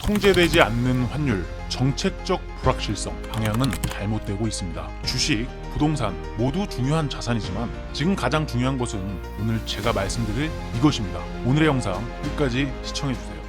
통제되지 않는 환율, 정책적 불확실성, 방향은 잘못되고 있습니다. 주식, 부동산 모두 중요한 자산이지만 지금 가장 중요한 것은 오늘 제가 말씀드릴 이것입니다. 오늘의 영상 끝까지 시청해주세요.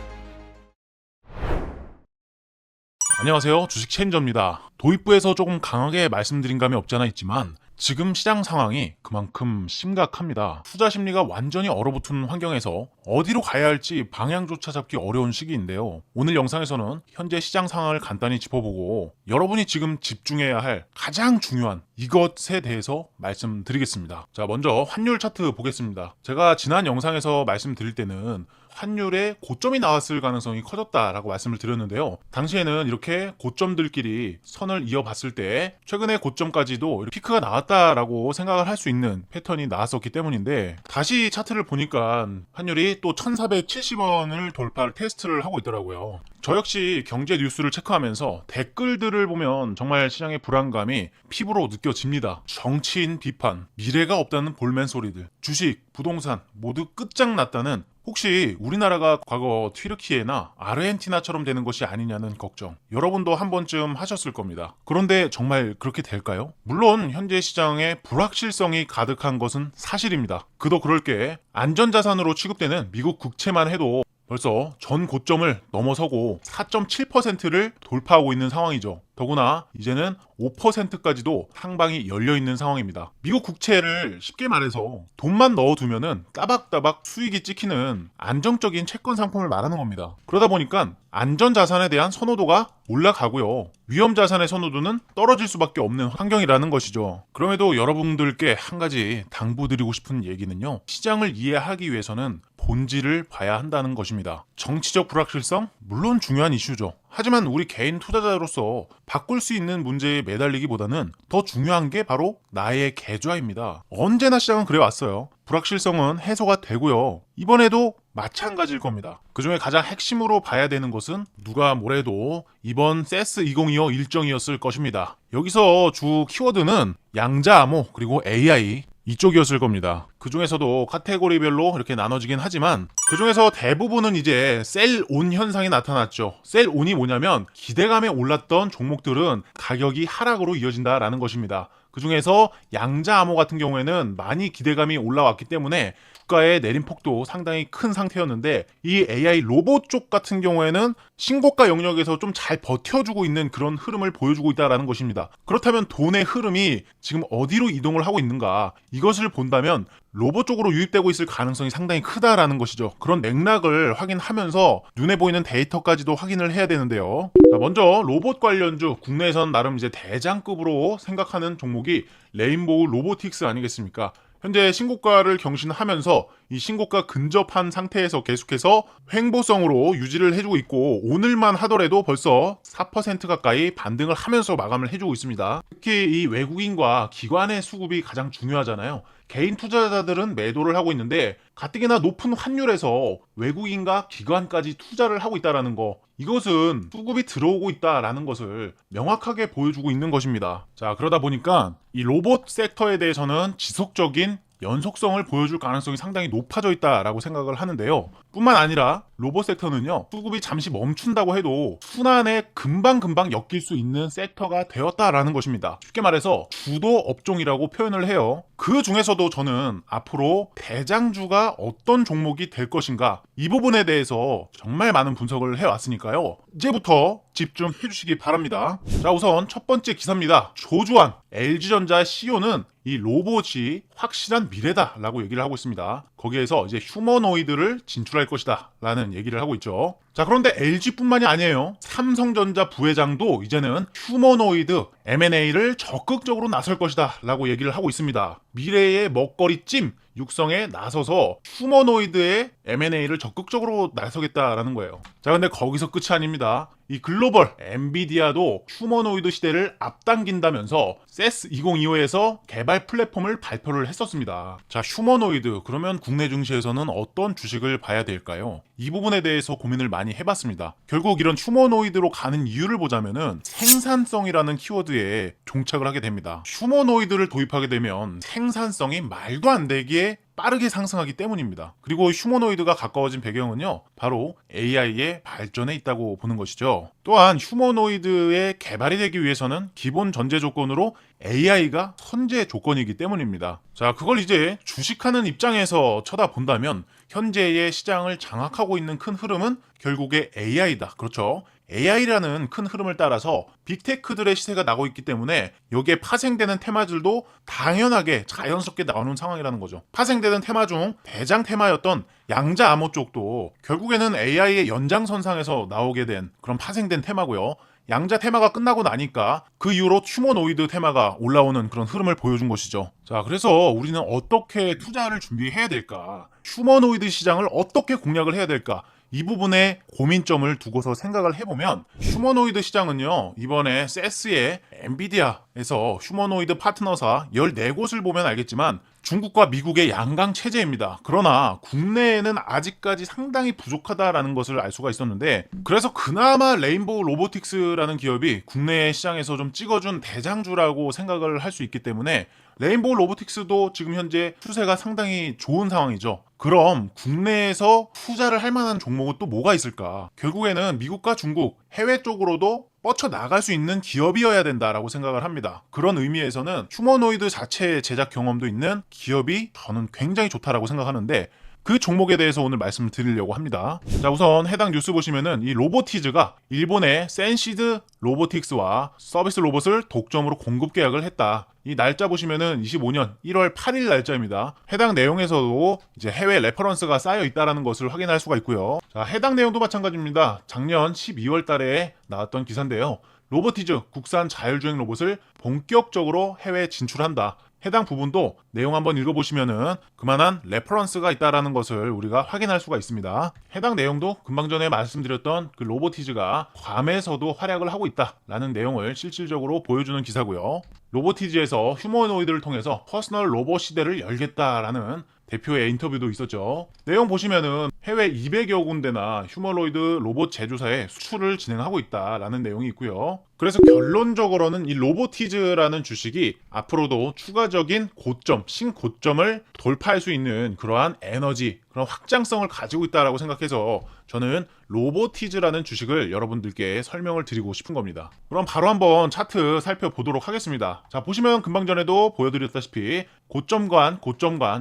안녕하세요. 주식 체인저입니다. 도입부에서 조금 강하게 말씀드린 감이 없지 않아 있지만 지금 시장 상황이 그만큼 심각합니다. 투자 심리가 완전히 얼어붙은 환경에서 어디로 가야 할지 방향조차 잡기 어려운 시기인데요. 오늘 영상에서는 현재 시장 상황을 간단히 짚어보고 여러분이 지금 집중해야 할 가장 중요한 이것에 대해서 말씀드리겠습니다. 자, 먼저 환율 차트 보겠습니다. 제가 지난 영상에서 말씀드릴 때는 환율의 고점이 나왔을 가능성이 커졌다라고 말씀을 드렸는데요. 당시에는 이렇게 고점들끼리 선을 이어봤을 때 최근의 고점까지도 피크가 나왔다라고 생각을 할 수 있는 패턴이 나왔었기 때문인데 다시 차트를 보니까 환율이 또 1470원을 돌파를 테스트를 하고 있더라고요. 저 역시 경제 뉴스를 체크하면서 댓글들을 보면 정말 시장의 불안감이 피부로 느껴집니다. 정치인 비판, 미래가 없다는 볼멘 소리들, 주식, 부동산 모두 끝장났다는, 혹시 우리나라가 과거 튀르키예나 아르헨티나처럼 되는 것이 아니냐는 걱정, 여러분도 한 번쯤 하셨을 겁니다. 그런데 정말 그렇게 될까요? 물론 현재 시장에 불확실성이 가득한 것은 사실입니다. 그도 그럴 게 안전자산으로 취급되는 미국 국채만 해도 벌써 전 고점을 넘어서고 4.7%를 돌파하고 있는 상황이죠. 더구나 이제는 5%까지도 상방이 열려있는 상황입니다. 미국 국채를 쉽게 말해서 돈만 넣어두면은 따박따박 수익이 찍히는 안정적인 채권 상품을 말하는 겁니다. 그러다 보니까 안전자산에 대한 선호도가 올라가고요, 위험자산의 선호도는 떨어질 수밖에 없는 환경이라는 것이죠. 그럼에도 여러분들께 한 가지 당부드리고 싶은 얘기는요, 시장을 이해하기 위해서는 본질을 봐야 한다는 것입니다. 정치적 불확실성? 물론 중요한 이슈죠. 하지만 우리 개인 투자자로서 바꿀 수 있는 문제에 매달리기보다는 더 중요한 게 바로 나의 계좌입니다. 언제나 시장은 그래왔어요. 불확실성은 해소가 되고요, 이번에도 마찬가지일 겁니다. 그중에 가장 핵심으로 봐야 되는 것은 누가 뭐래도 이번 세스 2025 일정이었을 것입니다. 여기서 주 키워드는 양자 암호 그리고 AI 이쪽이었을 겁니다. 그 중에서도 카테고리별로 이렇게 나눠지긴 하지만 그 중에서 대부분은 이제 셀온 현상이 나타났죠. 셀온이 뭐냐면 기대감에 올랐던 종목들은 가격이 하락으로 이어진다라는 것입니다. 그 중에서 양자 암호 같은 경우에는 많이 기대감이 올라왔기 때문에 주가의 내림폭도 상당히 큰 상태였는데, 이 AI 로봇 쪽 같은 경우에는 신고가 영역에서 좀 잘 버텨주고 있는 그런 흐름을 보여주고 있다는 것입니다. 그렇다면 돈의 흐름이 지금 어디로 이동을 하고 있는가, 이것을 본다면 로봇 쪽으로 유입되고 있을 가능성이 상당히 크다라는 것이죠. 그런 맥락을 확인하면서 눈에 보이는 데이터까지도 확인을 해야 되는데요. 자, 먼저 로봇 관련주, 국내에선 나름 이제 대장급으로 생각하는 종목이 레인보우 로보틱스 아니겠습니까? 현재 신고가를 경신하면서 이 신고가 근접한 상태에서 계속해서 횡보성으로 유지를 해주고 있고, 오늘만 하더라도 벌써 4% 가까이 반등을 하면서 마감을 해주고 있습니다. 특히 이 외국인과 기관의 수급이 가장 중요하잖아요. 개인 투자자들은 매도를 하고 있는데 가뜩이나 높은 환율에서 외국인과 기관까지 투자를 하고 있다는 거, 이것은 수급이 들어오고 있다라는 것을 명확하게 보여주고 있는 것입니다. 자, 그러다 보니까 이 로봇 섹터에 대해서는 지속적인 연속성을 보여줄 가능성이 상당히 높아져 있다라고 생각을 하는데요. 뿐만 아니라 로봇 섹터는요, 수급이 잠시 멈춘다고 해도 순환에 금방금방 엮일 수 있는 섹터가 되었다라는 것입니다. 쉽게 말해서 주도 업종이라고 표현을 해요. 그 중에서도 저는 앞으로 대장주가 어떤 종목이 될 것인가, 이 부분에 대해서 정말 많은 분석을 해왔으니까요, 이제부터 집중해 주시기 바랍니다. 자, 우선 첫 번째 기사입니다. 조주환 LG전자 CEO는 이 로봇이 확실한 미래다라고 얘기를 하고 있습니다. 거기에서 이제 휴머노이드를 진출할 것이다 라는 얘기를 하고 있죠. 자, 그런데 LG뿐만이 아니에요. 삼성전자 부회장도 이제는 휴머노이드 M&A를 적극적으로 나설 것이다 라고 얘기를 하고 있습니다. 미래의 먹거리찜 육성에 나서서 휴머노이드의 M&A를 적극적으로 나서겠다라는 거예요. 자, 근데 거기서 끝이 아닙니다. 이 글로벌 엔비디아도 휴머노이드 시대를 앞당긴다면서 세스 2025에서 개발 플랫폼을 발표를 했었습니다. 자, 휴머노이드, 그러면 국내 증시에서는 어떤 주식을 봐야 될까요? 이 부분에 대해서 고민을 많이 해봤습니다. 결국 이런 휴머노이드로 가는 이유를 보자면은 생산성이라는 키워드에 종착을 하게 됩니다. 휴머노이드를 도입하게 되면 생산성이 말도 안 되게 빠르게 상승하기 때문입니다. 그리고 휴머노이드가 가까워진 배경은요, 바로 AI의 발전에 있다고 보는 것이죠. 또한 휴머노이드의 개발이 되기 위해서는 기본 전제 조건으로 AI가 선제 조건이기 때문입니다. 자, 그걸 이제 주식하는 입장에서 쳐다본다면 현재의 시장을 장악하고 있는 큰 흐름은 결국에 AI다. 그렇죠? AI라는 큰 흐름을 따라서 빅테크들의 시세가 나고 있기 때문에 여기에 파생되는 테마들도 당연하게 자연스럽게 나오는 상황이라는 거죠. 파생되는 테마 중 대장 테마였던 양자 암호 쪽도 결국에는 AI의 연장선상에서 나오게 된 그런 파생된 테마고요. 양자 테마가 끝나고 나니까 그 이후로 휴머노이드 테마가 올라오는 그런 흐름을 보여준 것이죠. 자, 그래서 우리는 어떻게 투자를 준비해야 될까? 휴머노이드 시장을 어떻게 공략을 해야 될까? 이 부분에 고민점을 두고서 생각을 해보면 휴머노이드 시장은요, 이번에 세스의 엔비디아에서 휴머노이드 파트너사 14곳을 보면 알겠지만 중국과 미국의 양강 체제입니다. 그러나 국내에는 아직까지 상당히 부족하다라는 것을 알 수가 있었는데, 그래서 그나마 레인보우 로보틱스라는 기업이 국내 시장에서 좀 찍어준 대장주라고 생각을 할 수 있기 때문에 레인보우 로보틱스도 지금 현재 추세가 상당히 좋은 상황이죠. 그럼 국내에서 투자를 할 만한 종목은 또 뭐가 있을까? 결국에는 미국과 중국, 해외 쪽으로도 뻗쳐나갈 수 있는 기업이어야 된다라고 생각을 합니다. 그런 의미에서는 휴머노이드 자체의 제작 경험도 있는 기업이 저는 굉장히 좋다라고 생각하는데, 그 종목에 대해서 오늘 말씀을 드리려고 합니다. 자, 우선 해당 뉴스 보시면은 이 로보티즈가 일본의 센시드 로보틱스와 서비스 로봇을 독점으로 공급 계약을 했다. 이 날짜 보시면은 25년 1월 8일 날짜입니다. 해당 내용에서도 이제 해외 레퍼런스가 쌓여 있다라는 것을 확인할 수가 있고요. 자, 해당 내용도 마찬가지입니다. 작년 12월 달에 나왔던 기사인데요. 로보티즈 국산 자율주행 로봇을 본격적으로 해외 진출한다. 해당 부분도 내용 한번 읽어보시면은 그만한 레퍼런스가 있다라는 것을 우리가 확인할 수가 있습니다. 해당 내용도 금방 전에 말씀드렸던 그 로보티즈가 괌에서도 활약을 하고 있다라는 내용을 실질적으로 보여주는 기사고요. 로보티즈에서 휴머노이드를 통해서 퍼스널 로봇 시대를 열겠다라는 대표의 인터뷰도 있었죠. 내용 보시면은 해외 200여 군데나 휴머노이드 로봇 제조사에 수출을 진행하고 있다라는 내용이 있고요. 그래서 결론적으로는 이 로보티즈라는 주식이 앞으로도 추가적인 고점, 신고점을 돌파할 수 있는 그러한 에너지, 그런 확장성을 가지고 있다라고 생각해서 저는 로보티즈라는 주식을 여러분들께 설명을 드리고 싶은 겁니다. 그럼 바로 한번 차트 살펴보도록 하겠습니다. 자, 보시면 금방 전에도 보여드렸다시피 고점간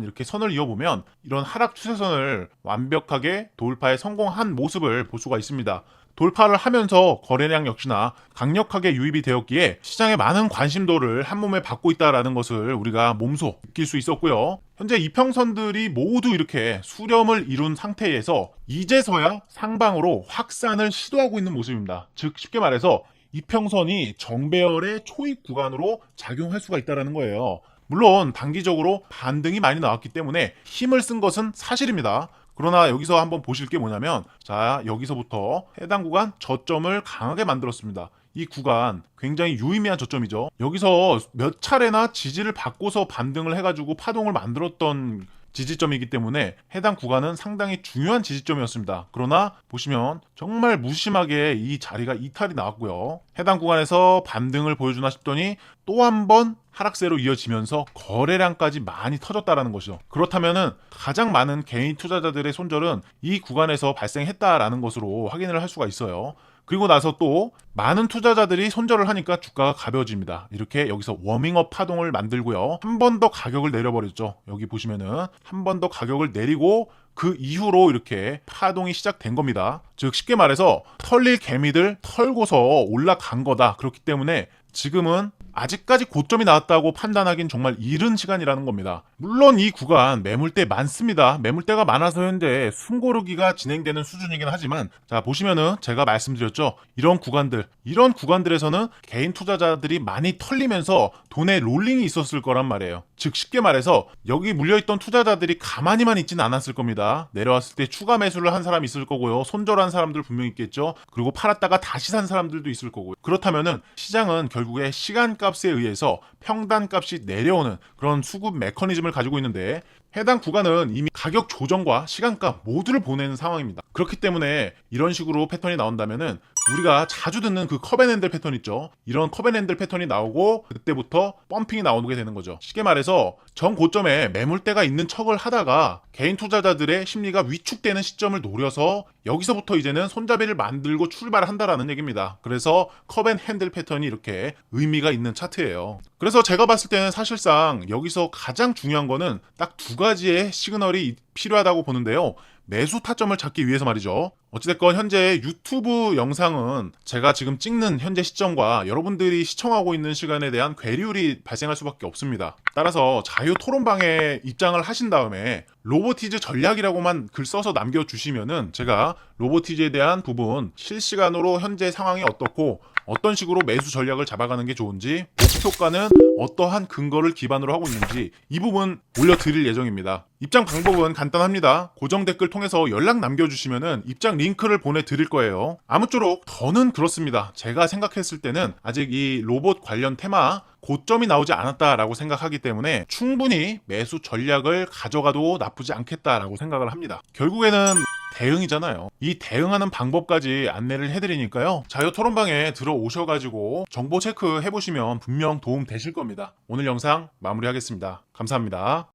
이렇게 선을 이어보면 이런 하락 추세선을 완벽하게 돌파에 성공한 모습을 볼 수가 있습니다. 돌파를 하면서 거래량 역시나 강력하게 유입이 되었기에 시장의 많은 관심도를 한몸에 받고 있다는 것을 우리가 몸소 느낄 수 있었고요. 현재 이평선들이 모두 이렇게 수렴을 이룬 상태에서 이제서야 상방으로 확산을 시도하고 있는 모습입니다. 즉 쉽게 말해서 이평선이 정배열의 초입 구간으로 작용할 수가 있다는 거예요. 물론 단기적으로 반등이 많이 나왔기 때문에 힘을 쓴 것은 사실입니다. 그러나 여기서 한번 보실 게 뭐냐면, 자, 여기서부터 해당 구간 저점을 강하게 만들었습니다. 이 구간 굉장히 유의미한 저점이죠. 여기서 몇 차례나 지지를 받고서 반등을 해가지고 파동을 만들었던 지지점이기 때문에 해당 구간은 상당히 중요한 지지점이었습니다. 그러나 보시면 정말 무심하게 이 자리가 이탈이 나왔고요. 해당 구간에서 반등을 보여주나 싶더니 또 한 번 하락세로 이어지면서 거래량까지 많이 터졌다라는 것이죠. 그렇다면은 가장 많은 개인 투자자들의 손절은 이 구간에서 발생했다라는 것으로 확인을 할 수가 있어요. 그리고 나서 또 많은 투자자들이 손절을 하니까 주가가 가벼워집니다. 이렇게 여기서 워밍업 파동을 만들고요. 한 번 더 가격을 내려버렸죠. 여기 보시면은 한 번 더 가격을 내리고 그 이후로 이렇게 파동이 시작된 겁니다. 즉 쉽게 말해서 털릴 개미들 털고서 올라간 거다. 그렇기 때문에 지금은 아직까지 고점이 나왔다고 판단하긴 정말 이른 시간이라는 겁니다. 물론 이 구간 매물대 많습니다. 매물대가 많아서 현재 숨고르기가 진행되는 수준이긴 하지만, 자, 보시면은 제가 말씀드렸죠. 이런 구간들에서는 개인 투자자들이 많이 털리면서 돈의 롤링이 있었을 거란 말이에요. 즉 쉽게 말해서 여기 물려있던 투자자들이 가만히만 있지는 않았을 겁니다. 내려왔을 때 추가 매수를 한 사람이 있을 거고요. 손절한 사람들 분명히 있겠죠. 그리고 팔았다가 다시 산 사람들도 있을 거고요. 그렇다면은 시장은 결국에 시간값에 의해서 평단값이 내려오는 그런 수급 메커니즘을 가지고 있는데, 해당 구간은 이미 가격 조정과 시간가 모두를 보내는 상황입니다. 그렇기 때문에 이런 식으로 패턴이 나온다면은 우리가 자주 듣는 그 컵앤핸들 패턴 있죠. 이런 컵앤핸들 패턴이 나오고 그때부터 펌핑이 나오게 되는 거죠. 쉽게 말해서 전 고점에 매물대가 있는 척을 하다가 개인 투자자들의 심리가 위축되는 시점을 노려서 여기서부터 이제는 손잡이를 만들고 출발한다라는 얘기입니다. 그래서 컵앤핸들 패턴이 이렇게 의미가 있는 차트예요. 그래서 제가 봤을 때는 사실상 여기서 가장 중요한 거는 딱 두 가지의 시그널이 필요하다고 보는데요. 매수 타점을 찾기 위해서 말이죠. 어찌됐건 현재 유튜브 영상은 제가 지금 찍는 현재 시점과 여러분들이 시청하고 있는 시간에 대한 괴리율이 발생할 수밖에 없습니다. 따라서 자유 토론방에 입장을 하신 다음에 로보티즈 전략이라고만 글 써서 남겨주시면은 제가 로보티즈에 대한 부분 실시간으로 현재 상황이 어떻고 어떤 식으로 매수 전략을 잡아가는 게 좋은지, 목표가는 어떠한 근거를 기반으로 하고 있는지 이 부분 올려드릴 예정입니다. 입장 방법은 간단합니다. 고정 댓글 통해서 연락 남겨주시면은 입장 링크를 보내드릴 거예요. 아무쪼록 저는 그렇습니다. 제가 생각했을 때는 아직 이 로봇 관련 테마 고점이 나오지 않았다라고 생각하기 때문에 충분히 매수 전략을 가져가도 나쁘지 않겠다라고 생각을 합니다. 결국에는 대응이잖아요. 이 대응하는 방법까지 안내를 해드리니까요. 자유 토론방에 들어오셔가지고 정보 체크 해보시면 분명 도움 되실 겁니다. 오늘 영상 마무리하겠습니다. 감사합니다.